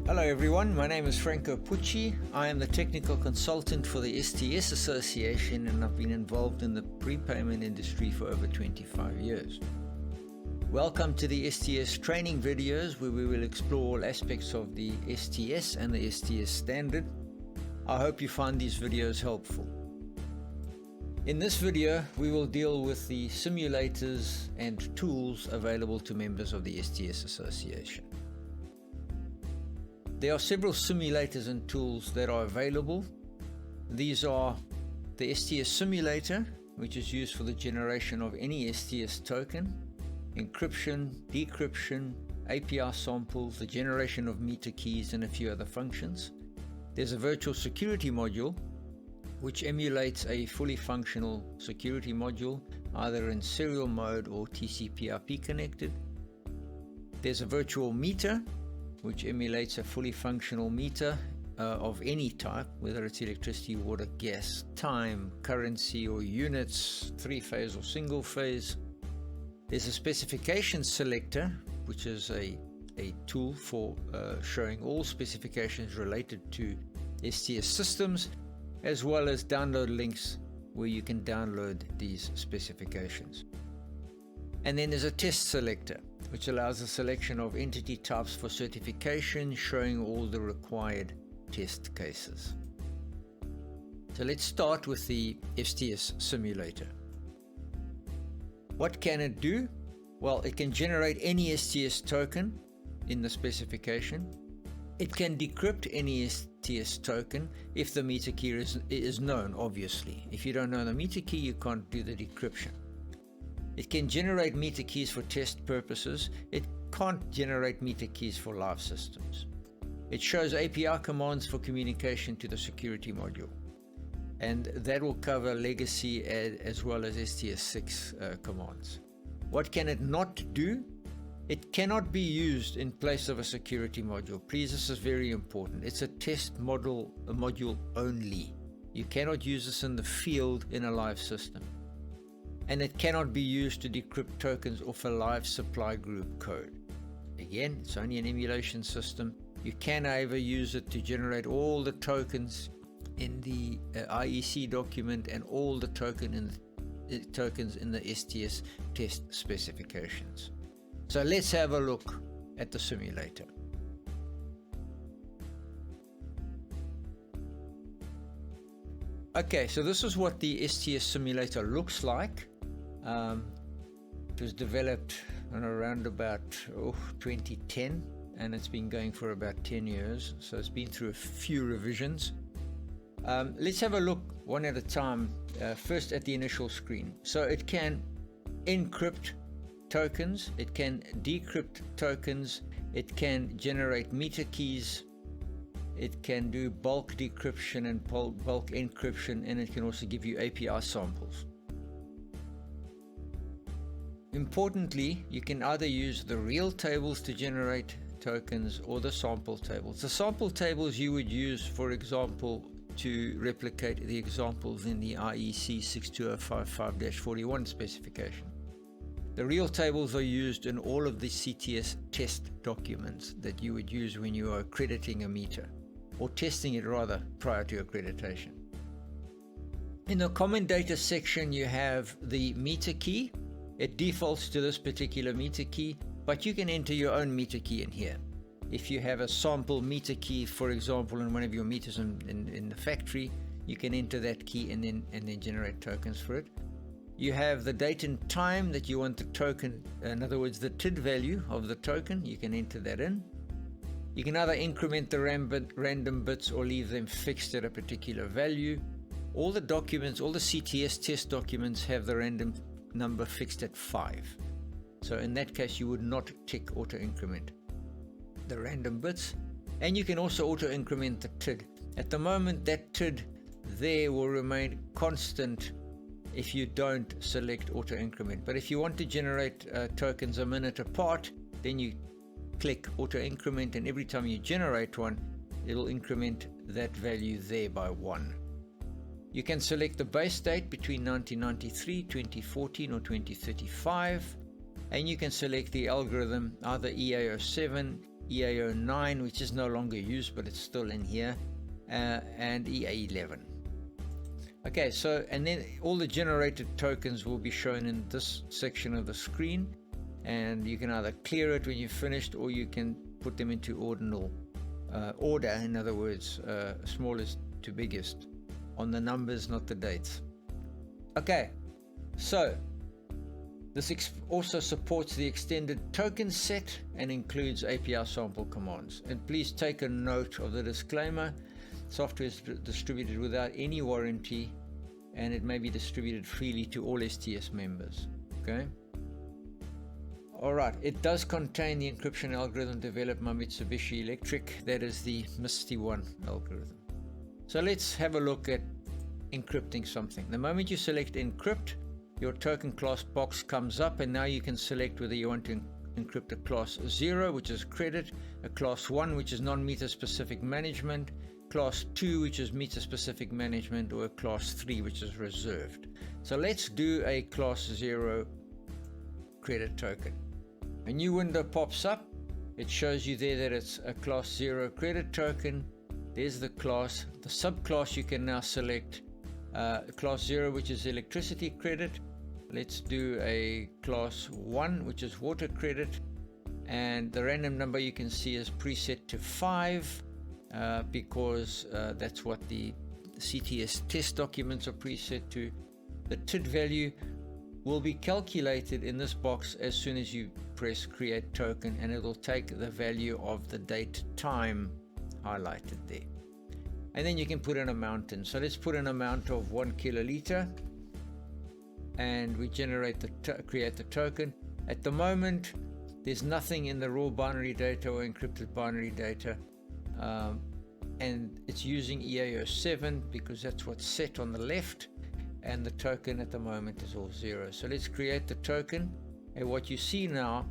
Hello everyone, my name is Franco Pucci. I am the technical consultant for the STS Association and I've been involved in the prepayment industry for over 25 years. Welcome to the STS training videos where we will explore all aspects of the STS and the STS standard. I hope you find these videos helpful. In this video, we will deal with the simulators and tools available to members of the STS Association. There are several simulators and tools that are available. These are the STS Simulator, which is used for the generation of any STS token, encryption, decryption, API samples, the generation of meter keys, and a few other functions. There's a virtual security module, which emulates a fully functional security module, either in serial mode or TCP/IP connected. There's a virtual meter, which emulates a fully functional meter of any type, whether it's electricity, water, gas, time, currency, or units, three-phase or single-phase. There's a specification selector, which is a tool for showing all specifications related to STS systems, as well as download links where you can download these specifications. And then there's a test selector, which allows the selection of entity types for certification, showing all the required test cases. So let's start with the STS simulator. What can it do? Well, it can generate any STS token in the specification. It can decrypt any STS token if the meter key is known, obviously. If you don't know the meter key, you can't do the decryption. It can generate meter keys for test purposes. It can't generate meter keys for live systems. It shows API commands for communication to the security module. And that will cover legacy as well as STS6 commands. What can it not do? It cannot be used in place of a security module. Please, this is very important. It's a test module only. You cannot use this in the field in a live system. And it cannot be used to decrypt tokens off a live supply group code. Again, it's only an emulation system. You can, however, use it to generate all the tokens in the IEC document and all the tokens in the STS test specifications. So let's have a look at the simulator. Okay, so this is what the STS simulator looks like. It was developed around about 2010, and it's been going for about 10 years, so it's been through a few revisions. Let's have a look one at a time, first at the initial screen. So it can encrypt tokens, it can decrypt tokens, it can generate meter keys, it can do bulk decryption and bulk encryption, and it can also give you API samples. Importantly, you can either use the real tables to generate tokens or the sample tables. The sample tables you would use, for example, to replicate the examples in the IEC 62055-41 specification. The real tables are used in all of the CTS test documents that you would use when you are accrediting a meter, or testing it rather, prior to accreditation. In the common data section, you have the meter key. It defaults to this particular meter key, but you can enter your own meter key in here. If you have a sample meter key, for example, in one of your meters in the factory, you can enter that key and then generate tokens for it. You have the date and time that you want the token, in other words, the TID value of the token. You can enter that in. You can either increment the random bits or leave them fixed at a particular value. All the documents, all the CTS test documents have the random number fixed at 5. So in that case, you would not tick auto increment the random bits. And you can also auto increment the TID. At the moment, that TID there will remain constant if you don't select auto increment. But if you want to generate tokens a minute apart, then you click auto increment, and every time you generate one, it'll increment that value there by 1. You can select the base date between 1993, 2014 or 2035, and you can select the algorithm, either EA07, EA09, which is no longer used, but it's still in here, and EA11. Okay, so, and then all the generated tokens will be shown in this section of the screen, and you can either clear it when you're finished, or you can put them into ordinal order, in other words, smallest to biggest, on the numbers, not the dates. Okay, so this also supports the extended token set and includes API sample commands. And please take a note of the disclaimer: software is distributed without any warranty, and it may be distributed freely to all STS members. Okay. Alright, it does contain the encryption algorithm developed by Mitsubishi Electric. That is the Misty 1 algorithm. So let's have a look at encrypting something. The moment you select encrypt, your token class box comes up, and now you can select whether you want to encrypt a class 0, which is credit, a class 1, which is non-meter specific management, class 2, which is meter specific management, or a class 3, which is reserved. So let's do a class 0 credit token. A new window pops up. It shows you there that it's a class 0 credit token. There's the class. The subclass you can now select class 0, which is electricity credit. Let's do a class 1, which is water credit, and the random number you can see is preset to 5 because that's what the CTS test documents are preset to. The TID value will be calculated in this box as soon as you press create token, and it will take the value of the date time highlighted there, and then you can put an amount in. So let's put an amount of 1 kiloliter, and we generate create the token. At the moment there's nothing in the raw binary data or encrypted binary data, and it's using EA07 because that's what's set on the left, and the token at the moment is all 0. So let's create the token, and what you see now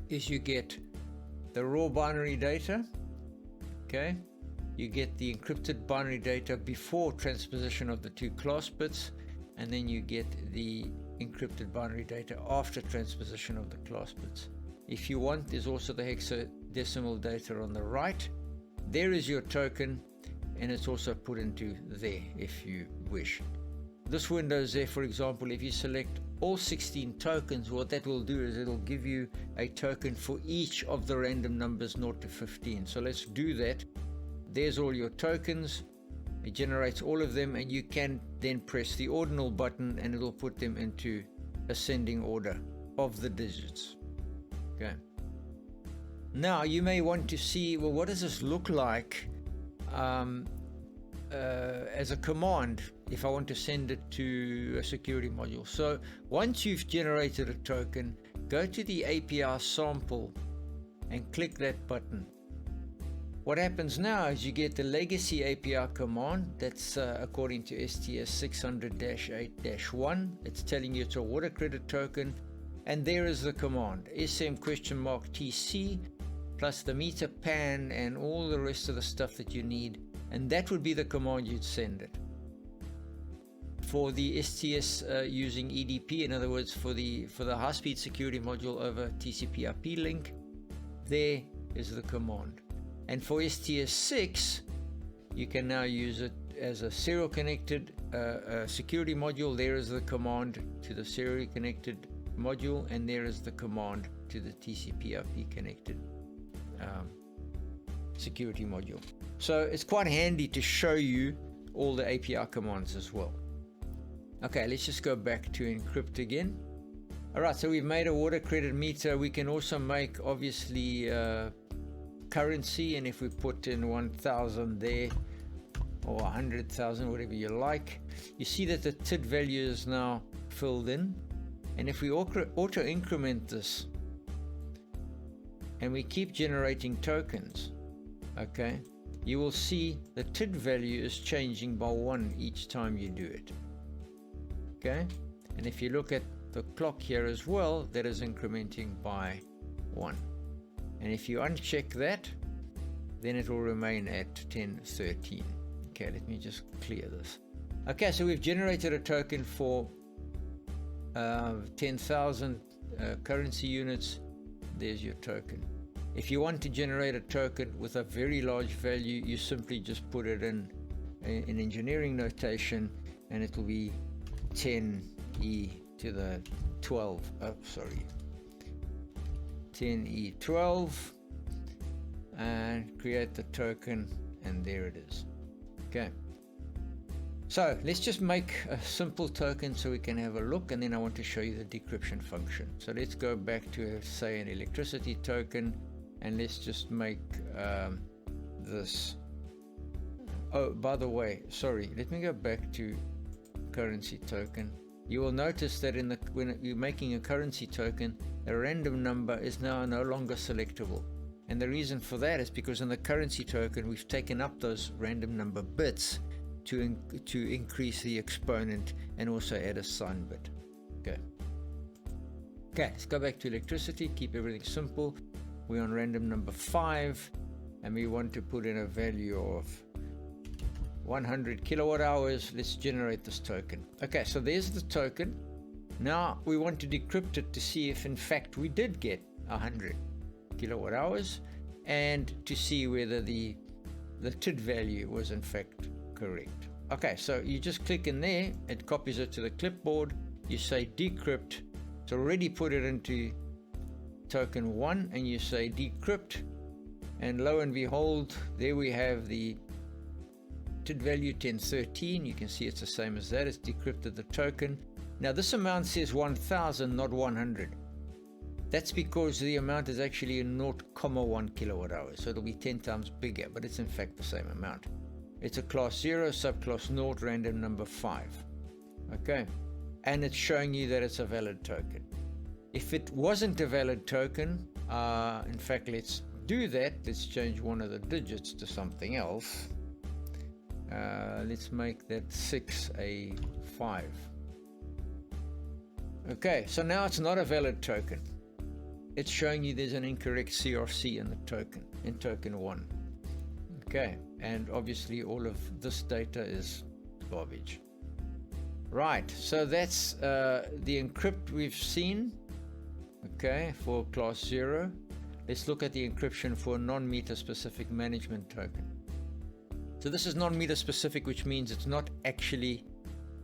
is you get the raw binary data. Okay, you get the encrypted binary data before transposition of the 2 class bits, and then you get the encrypted binary data after transposition of the class bits. If you want, there's also the hexadecimal data on the right. There is your token, and it's also put into there if you wish. This window is there, for example, if you select all 16 tokens, what that will do is it'll give you a token for each of the random numbers 0 to 15. So let's do that. There's all your tokens. It generates all of them, and you can then press the ordinal button and it'll put them into ascending order of the digits. Okay. Now you may want to see, well, what does this look like as a command if I want to send it to a security module. So once you've generated a token, go to the API sample and click that button. What happens now is you get the legacy API command that's according to STS 600-8-1. It's telling you it's a water credit token, and there is the command SM?TC plus the meter pan and all the rest of the stuff that you need, and that would be the command you'd send it. For the STS using EDP, in other words for the high-speed security module over TCP/IP link, there is the command. And for STS 6, you can now use it as a serial connected security module. There is the command to the serially connected module, and there is the command to the TCP/IP connected security module. So it's quite handy to show you all the API commands as well. Okay, let's just go back to encrypt again. Alright, so we've made a water credit meter. We can also make, obviously, currency, and if we put in 1,000 there, or 100,000, whatever you like, you see that the TID value is now filled in. And if we auto increment this and we keep generating tokens, okay, you will see the TID value is changing by 1 each time you do it. Okay, and if you look at the clock here as well, that is incrementing by 1. And if you uncheck that, then it will remain at 1013. Okay, let me just clear this. Okay, so we've generated a token for 10,000 currency units. There's your token. If you want to generate a token with a very large value, you simply just put it in engineering notation, and it will be 10e to the 12. Oh, sorry, 10e12, and create the token, and there it is. Okay. So let's just make a simple token so we can have a look, and then I want to show you the decryption function. So let's go back to, say, an electricity token, and let's just make this. Oh, by the way, sorry, let me go back to currency token. You will notice that when you're making a currency token, a random number is now no longer selectable. And the reason for that is because in the currency token, we've taken up those random number bits to increase the exponent and also add a sign bit. Okay, let's go back to electricity, keep everything simple. We're on random number 5, and we want to put in a value of 100 kilowatt hours. Let's generate this token. Okay, so there's the token. Now we want to decrypt it to see if in fact we did get 100 kilowatt hours, and to see whether the TID value was in fact correct. Okay, so you just click in there, it copies it to the clipboard, you say decrypt, it's already put it into token 1, and you say decrypt, and lo and behold, there we have the TID value 1013. You can see it's the same as that. It's decrypted the token. Now this amount says 1000, not 100. That's because the amount is actually 0.1 kilowatt hours, so it'll be 10 times bigger, but it's in fact the same amount. It's a class 0, subclass 0, random number 5. Okay, and it's showing you that it's a valid token. If it wasn't a valid token, in fact, let's do that. Let's change one of the digits to something else. Let's make that 6 a 5. Okay, so now it's not a valid token. It's showing you there's an incorrect CRC in the token, in token 1. Okay, and obviously all of this data is garbage. Right, so that's the encrypt we've seen, okay, for class 0. Let's look at the encryption for a non-meter specific management token. So this is non-meter specific, which means it's not actually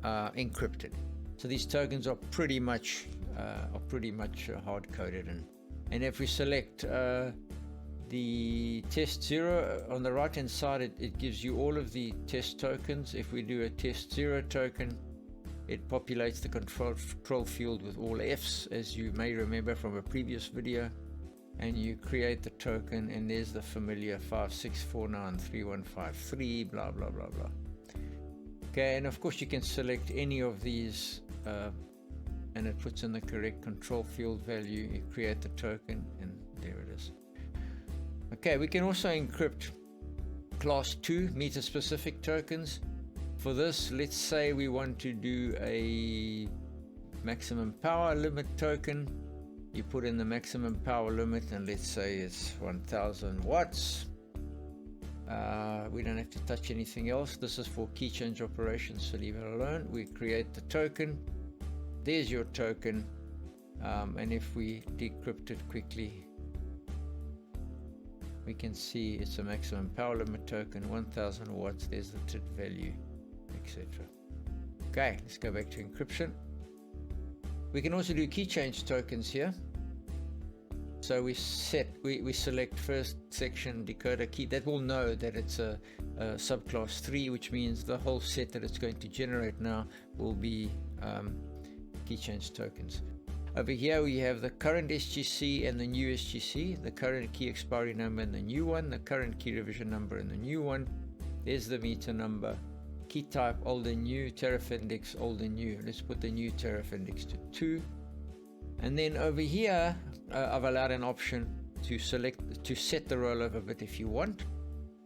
encrypted. So these tokens are pretty much hard-coded, and if we select the test 0 on the right hand side, it gives you all of the test tokens. If we do a test 0 token, it populates the control field with all F's, as you may remember from a previous video, and you create the token, and there's the familiar 56493153, blah blah blah blah. Okay, and of course you can select any of these and it puts in the correct control field value. You create the token, and there it is. Okay, we can also encrypt class 2 meter specific tokens. For this, let's say we want to do a maximum power limit token. You put in the maximum power limit, and let's say it's 1000 watts. We don't have to touch anything else. This is for key change operations, so leave it alone. We create the token. There's your token, and if we decrypt it quickly, we can see it's a maximum power limit token, 1000 watts. There's the TID value, etc. Okay, let's go back to encryption. We can also do key change tokens here. So we select first section decoder key. That will know that it's a subclass 3, which means the whole set that it's going to generate now will be key change tokens. Over here we have the current SGC and the new SGC, the current key expiry number and the new one, the current key revision number and the new one. There's the meter number, key type old and new, tariff index old and new. Let's put the new tariff index to 2. And then over here I've allowed an option to set the rollover bit if you want,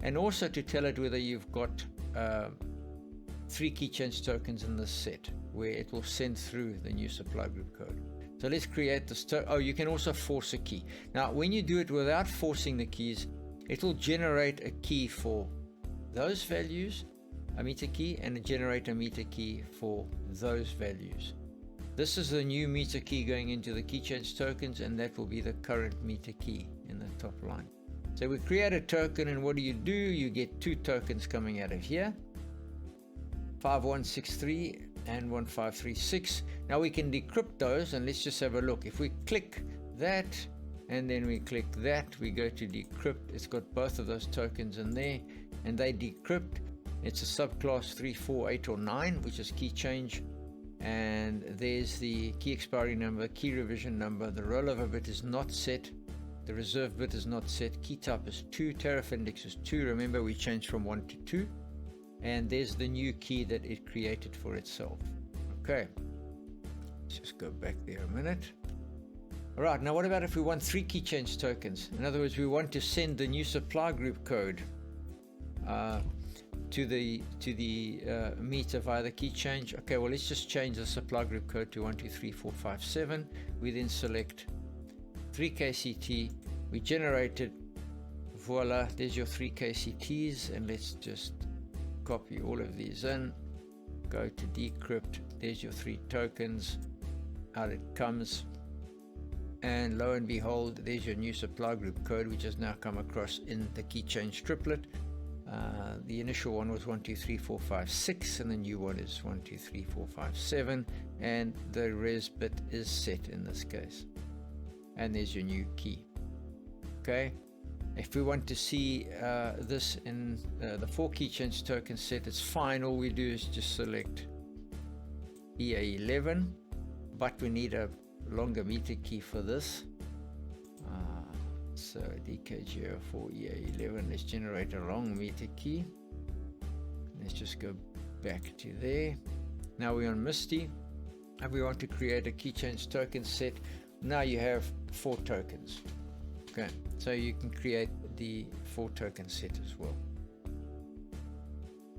and also to tell it whether you've got 3 key change tokens in this set, where it will send through the new supply group code. So let's create this. You can also force a key. Now when you do it without forcing the keys, it will generate a key for those values, a meter key, and generate a meter key for those values. This is the new meter key going into the key change tokens, and that will be the current meter key in the top line. So we create a token, and what do? You get two tokens coming out of here, 5163 and 1536. Now we can decrypt those, and let's just have a look. If we click that and then we click that, we go to decrypt. It's got both of those tokens in there, and they decrypt. It's a subclass 3, 4, 8 or 9, which is key change, and there's the key expiry number, key revision number. The rollover bit is not set, the reserve bit is not set, key type is 2, tariff index is 2. Remember, we changed from 1 to 2, and there's the new key that it created for itself. Okay, let's just go back there a minute. All right, now what about if we want 3 key change tokens? In other words, we want to send the new supply group code to the meter via the key change. Okay, well, let's just change the supply group code to 123457. We then select 3 KCT. We generate it. Voila, there's your 3 KCTs, and let's just copy all of these in. Go to decrypt. There's your 3 tokens. Out it comes. And lo and behold, there's your new supply group code, which has now come across in the key change triplet. The initial one was 123456, and the new one is 123457, and the res bit is set in this case. And there's your new key. Okay, if we want to see this in the 4 key change token set, it's fine. All we do is just select EA11, but we need a longer meter key for this. So DKG04 EA11, let's generate a long meter key. Let's just go back to there. Now we're on Misty, and we want to create a key change token set. Now you have 4 tokens. Okay, so you can create the 4 token set as well.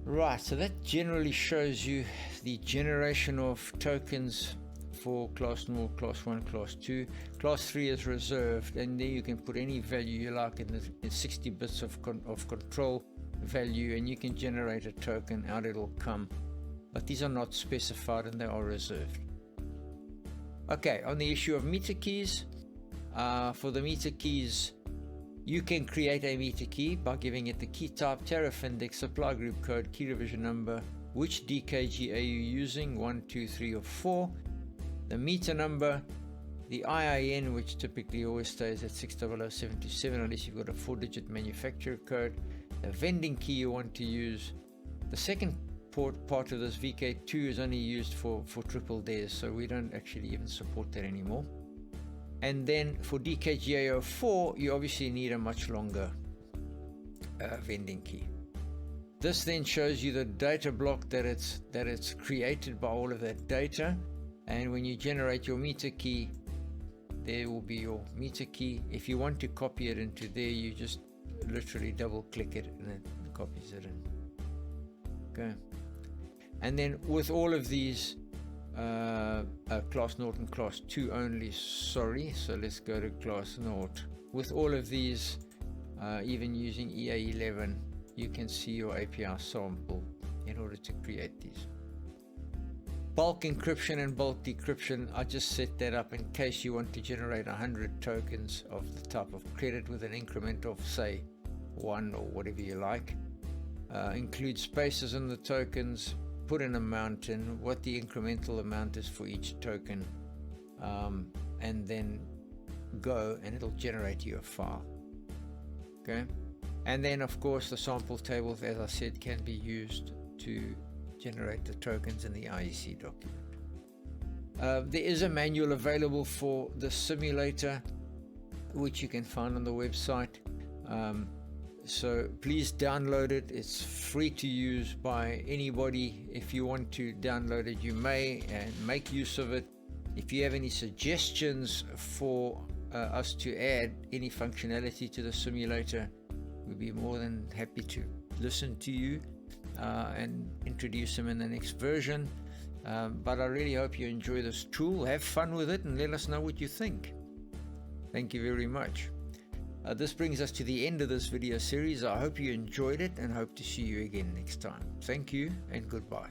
Right, so that generally shows you the generation of tokens for class 0, class 1, class 2. Class 3 is reserved, and there you can put any value you like in 60 bits of control value, and you can generate a token. Out it'll come, but these are not specified and they are reserved. Okay, on the issue of meter keys, for the meter keys, you can create a meter key by giving it the key type, tariff index, supply group code, key revision number, which DKG are you using, 1, 2, 3 or 4, the meter number, the IIN, which typically always stays at 600727 unless you've got a 4-digit manufacturer code, the vending key you want to use. The second part of this VK2 is only used for triple dares, so we don't actually even support that anymore. And then for DKGA04, you obviously need a much longer vending key. This then shows you the data block that it's created by all of that data. And when you generate your meter key, there will be your meter key. If you want to copy it into there, you just literally double click it and it copies it in. Okay. And then with all of these, class 0 and class 2 only, sorry. So let's go to class 0. With all of these, even using EA11, you can see your API sample in order to create these. Bulk encryption and bulk decryption, I just set that up in case you want to generate 100 tokens of the type of credit with an increment of, say, 1 or whatever you like. Include spaces in the tokens, put an amount in, what the incremental amount is for each token, and then go, and it'll generate you a file. Okay, and then of course the sample tables, as I said, can be used to generate the tokens in the IEC document. There is a manual available for the simulator, which you can find on the website. So please download it. It's free to use by anybody. If you want to download it, you may, and make use of it. If you have any suggestions for us to add any functionality to the simulator, we'd be more than happy to listen to you and introduce them in the next version. But I really hope you enjoy this tool. Have fun with it and let us know what you think. Thank you very much. This brings us to the end of this video series. I hope you enjoyed it and hope to see you again next time. Thank you and goodbye.